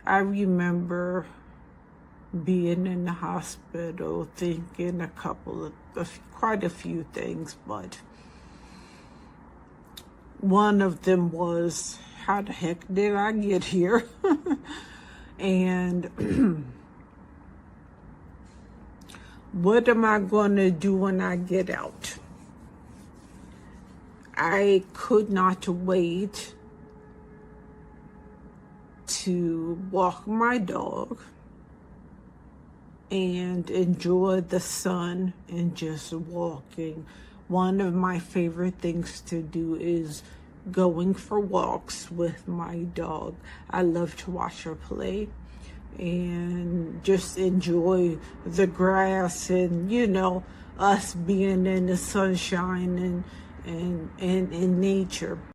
I remember being in the hospital thinking quite a few things, but one of them was, how the heck did I get here? And what am I going to do when I get out? I could not wait to walk my dog and enjoy the sun and just walking. One of my favorite things to do is going for walks with my dog. I love to watch her play and just enjoy the grass and, us being in the sunshine and in nature.